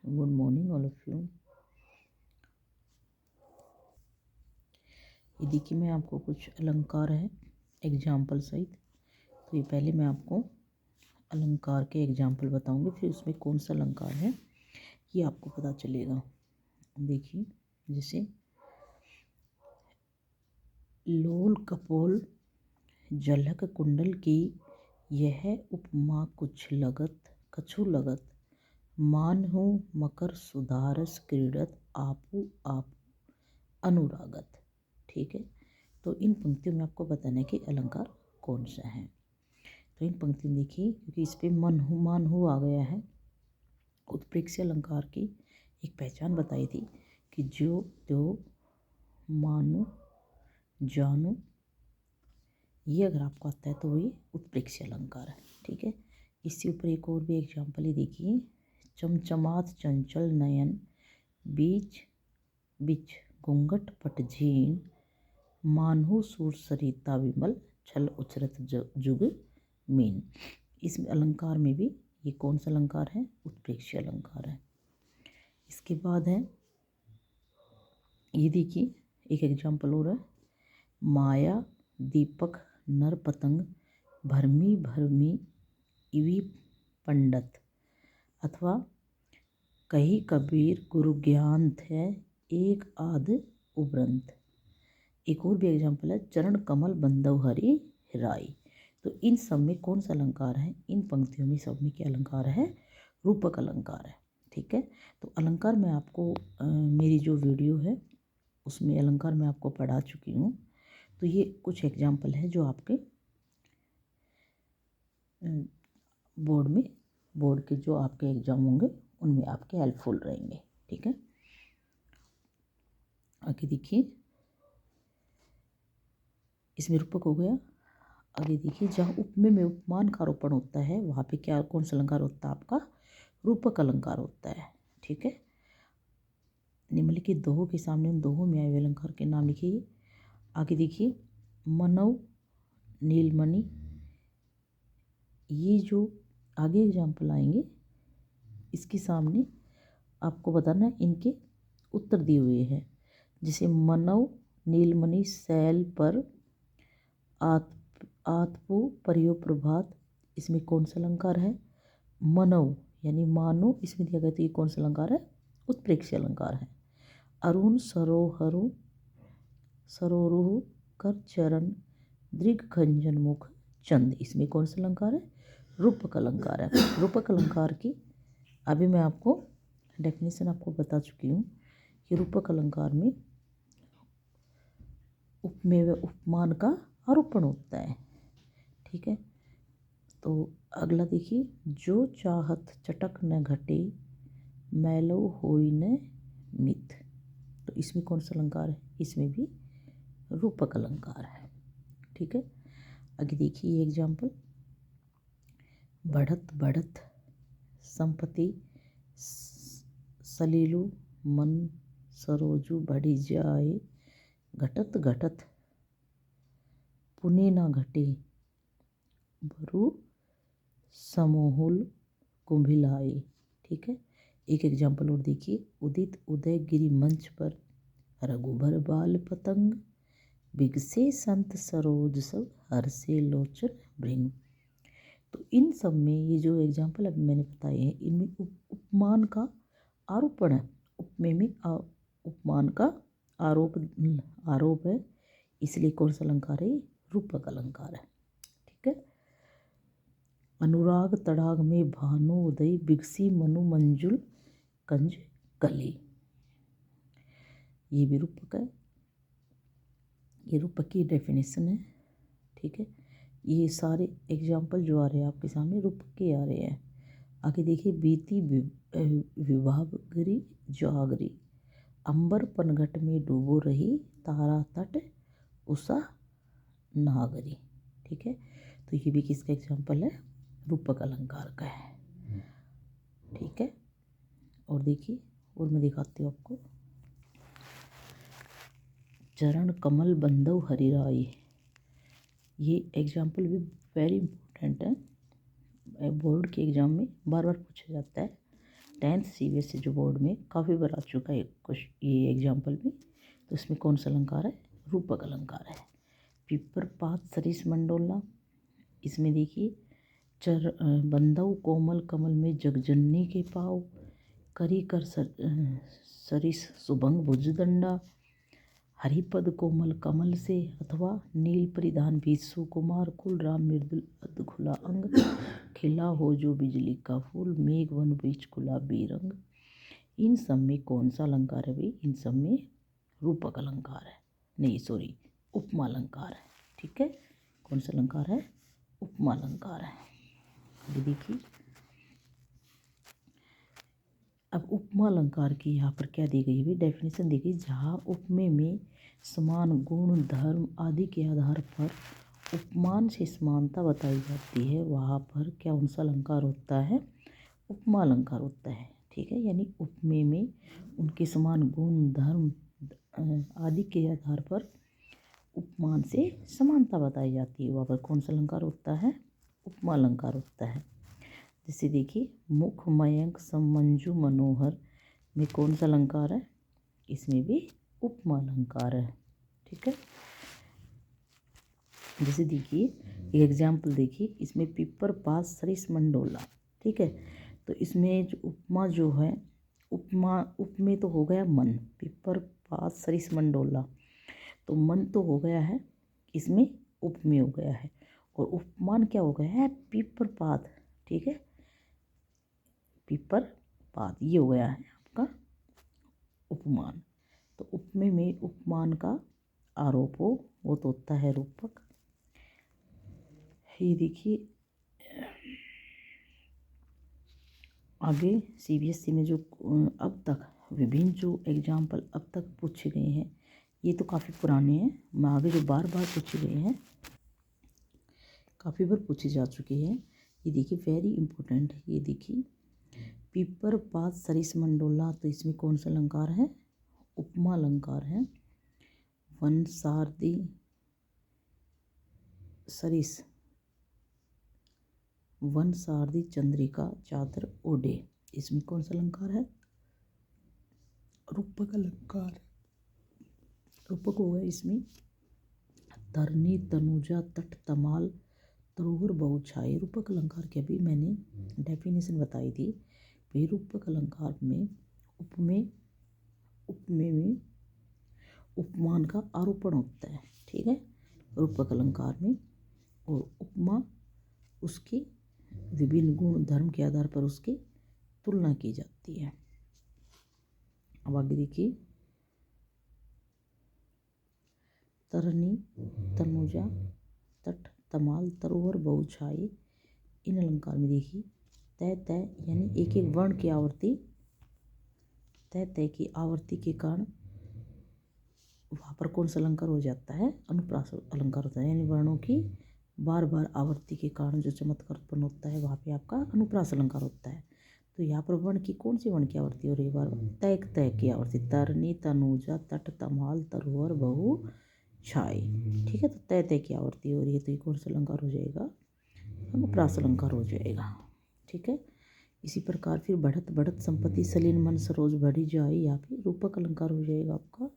Good morning all of you. ये देखिए, मैं आपको कुछ अलंकार है एग्जाम्पल सहित। तो ये पहले मैं आपको अलंकार के एग्जाम्पल बताऊंगी, फिर उसमें कौन सा अलंकार है ये आपको पता चलेगा। देखिए, जैसे लोल कपोल झलक कुंडल की, यह उपमा कुछ लगत कछु लगत, मानहु मकर सुधारस क्रीडत, आपू आप अनुरागत। ठीक है, तो इन पंक्तियों में आपको बताना है कि अलंकार कौन सा है। तो इन पंक्तियों में देखिए, क्योंकि इस पर मान हो आ गया है, उत्प्रेक्षी अलंकार की एक पहचान बताई थी कि जो त्यो मानो जानो, ये अगर आपको आता है तो ये उत्प्रेक्षी अलंकार है। ठीक है, इससे ऊपर एक और भी एग्जाम्पल ही देखिए, चमचमात चंचल नयन, बीच बिच घूंघट पट झीन, मानहु सूर सरिता विमल, छल उचरत जुग मीन। इस अलंकार में भी ये कौन सा अलंकार है? उत्प्रेक्षी अलंकार है। इसके बाद है, ये देखिए एक एग्जाम्पल और है, माया दीपक नर पतंग, भरमी भरमी इवी पंडित, अथवा कही कबीर गुरु ज्ञान थे, एक आध उबरंत। एक और भी एग्जाम्पल है, चरण कमल बंदव हरि राई। तो इन सब में कौन सा अलंकार है? इन पंक्तियों में सब में क्या अलंकार है? रूपक अलंकार है। ठीक है, तो अलंकार मैं आपको मेरी जो वीडियो है उसमें अलंकार मैं आपको पढ़ा चुकी हूँ। तो ये कुछ एग्जाम्पल है जो आपके बोर्ड के जो आपके एग्जाम होंगे उनमें आपके हेल्पफुल रहेंगे। ठीक है, आगे देखिए, इसमें रूपक हो गया। आगे देखिए, जहाँ उपमेय में उपमान का आरोपण होता है वहाँ पे क्या कौन सा अलंकार होता है? आपका रूपक अलंकार होता है। ठीक है, निम्नलिखित दोहों के सामने उन दोहों में आए हुए अलंकार के नाम लिखिए। आगे देखिए, मनव नीलमणि, ये जो आगे एग्जाम्पल आएंगे इसके सामने आपको बताना है, इनके उत्तर दिए हुए हैं। जैसे मनव नीलमणि शैल पर आतपो परियो प्रभात, इसमें कौन सा अलंकार है? मनव यानी मानो, इसमें दिया गया तो ये कौन सा अलंकार है? उत्प्रेक्षी अलंकार है। अरुण सरोहरु सरोरुह कर चरण, दृग खंजन मुख चंद, इसमें कौन सा अलंकार है? रूपक अलंकार है। रूपक अलंकार की अभी मैं आपको डेफिनेशन आपको बता चुकी हूँ कि रूपक अलंकार में उपमेय व उपमान का आरोपण होता है। ठीक है, तो अगला देखिए, जो चाहत चटक न घटे, मैलो होई न मिथ। तो इसमें कौन सा अलंकार है? इसमें भी रूपक अलंकार है। ठीक है, आगे देखिए एग्जाम्पल, बढ़त बढ़त संपत्ति, सलीलु मन सरोजु बढ़ी जाए, घटत घटत पुण्य ना घटे, भरु समोहुल कुंभिलाए। ठीक है, एक एग्जाम्पल और देखिए, उदित उदय गिरि मंच पर, रघुबर बाल पतंग, बिगसे संत सरोज सब, हर्षे लोचन भृंग। तो इन सब में ये जो एग्जाम्पल अभी मैंने बताए हैं इनमें उपमान का आरोपण है। उपमेय में उपमान का आरोप है, इसलिए कौन सा अलंकार है? रूपक अलंकार है। ठीक है, अनुराग तड़ाग में भानु उदय, बिगसी मनु मंजुल कंज कली, ये भी रूपक है। ये रूपक की डेफिनेशन है। ठीक है, ये सारे एग्जाम्पल जो आ रहे हैं आपके सामने रूपक के आ रहे हैं। आगे देखिए, बीती विभावगरी जागरी, अंबर पनघट में डूबो रही, तारा तट उषा नागरी। ठीक है, तो ये भी किसका एग्जाम्पल है? रूपक अलंकार का है। ठीक है, और देखिए, और मैं दिखाती हूँ आपको, चरण कमल बंदव हरिराई, ये एग्जाम्पल भी वेरी इम्पोर्टेंट है, बोर्ड के एग्ज़ाम में बार बार पूछा जाता है। 10th CBSE जो बोर्ड में काफ़ी बार आ चुका है ये एग्जाम्पल भी। तो इसमें कौन सा अलंकार है? रूपक अलंकार है। पिपर पात सरिस मंडोला, इसमें देखिए बंदऊ कोमल कमल में जगजननी के पाव, करी कर सरिस सुभंग भुजदंडा, हरिपद कोमल कमल से, अथवा नील परिधान भी सुकुमार कुल राम मृदुल अधखुला अंग, खिला हो जो बिजली का फूल, मेघ वन बीच गुलाबी रंग। इन सब में कौन सा अलंकार है भाई? इन सब में रूपक अलंकार है, नहीं सॉरी उपमा अलंकार है। ठीक है, कौन सा अलंकार है? उपमा अलंकार है। अभी देखिए, अब उपमा अलंकार की यहाँ पर क्या दी गई है? डेफिनेशन दी गई, जहाँ उपमे में समान गुण धर्म आदि के आधार पर उपमान से समानता बताई जाती है, वहाँ पर क्या कौन सा अलंकार होता है? उपमा अलंकार होता है। ठीक है, यानी उपमे में उनके समान गुण धर्म आदि के आधार पर उपमान से समानता बताई जाती है, वहाँ पर कौन सा अलंकार होता है? उपमा अलंकार होता है। जैसे देखिए, मुख मयंक समंजु मनोहर में कौन सा अलंकार है? इसमें भी उपमा अलंकार है। ठीक है, जैसे देखिए एक एग्जाम्पल देखिए, इसमें पिपर पास सरिस मंडोला। ठीक है, तो इसमें जो उपमा जो है, उपमा उपमें तो हो गया मन, पिपर पास सरिस मंडोला, तो मन तो हो गया है, इसमें उपमेय हो गया है, और उपमान क्या हो गया है? पिपर पात। ठीक है, पिपर पात ये हो गया है आपका उपमान। तो उपमेय में उपमान का आरोप हो वो तो होता है रूपक। ये देखिए आगे CBSE में जो अब तक विभिन्न जो एग्जाम्पल अब तक पूछे गए हैं, ये तो काफ़ी पुराने हैं, मैं आगे जो बार बार पूछे गए हैं, काफ़ी बार पूछे जा चुके हैं। ये देखिए वेरी इंपॉर्टेंट है। ये देखिए पिपर पात सरिस मंडोला, तो इसमें कौन सा अलंकार है? उपमा अलंकार है। वन सारदी सरिस, वन सारदी चंद्रिका चादर ओढ़े, इसमें कौन सा अलंकार है? रूपक अलंकार। रूपक हो गया इसमें तरनी तनुजा तट तमाल तरोवर बहुछाई। रूपक अलंकार की अभी मैंने डेफिनेशन बताई थी। भाई रूपक अलंकार में उपमे में उपमान का आरोपण होता है। ठीक है, रूपक अलंकार में, और उपमा उसके विभिन्न गुण धर्म के आधार पर उसकी तुलना की जाती है। अब आगे देखिए, तरनी तनुजा तट तमाल तरोवर बहुछाई, इन अलंकार में देखिए तय तय यानी एक एक वर्ण की आवर्ती, तय तय की आवर्ती के कारण वहाँ पर कौन सा अलंकार हो जाता है? अनुप्रास अलंकार होता है, यानी वर्णों की बार बार आवर्ती के कारण जो चमत्कार उत्पन्न होता है, वहाँ पे आपका अनुप्रास अलंकार होता है। तो यहाँ पर वर्ण की कौन सी वर्ण की आवर्ती हो रही है? बार तय तय की आवर्ती, तरनी तनुजा तट तमाल तरोवर बहु छाई। ठीक है, तो तय तय की आवर्ती हो रही है, तो ये कौन सा अलंकार हो जाएगा? अनुप्रास अलंकार हो जाएगा। ठीक है, इसी प्रकार फिर बढ़त बढ़त संपत्ति सलीन मन सरोज बढ़ी जाए, यहाँ पे रूपक अलंकार हो जाएगा आपका